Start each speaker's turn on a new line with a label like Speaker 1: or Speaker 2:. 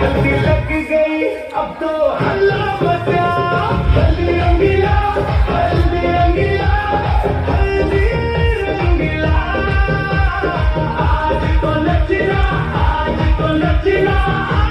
Speaker 1: हल्दी लग गई अब तो हल्ला मचा, हल्दी रंगीला, हल्दी रंगीला, हल्दी रंगीला। आज तो नचना, आज तो नचना।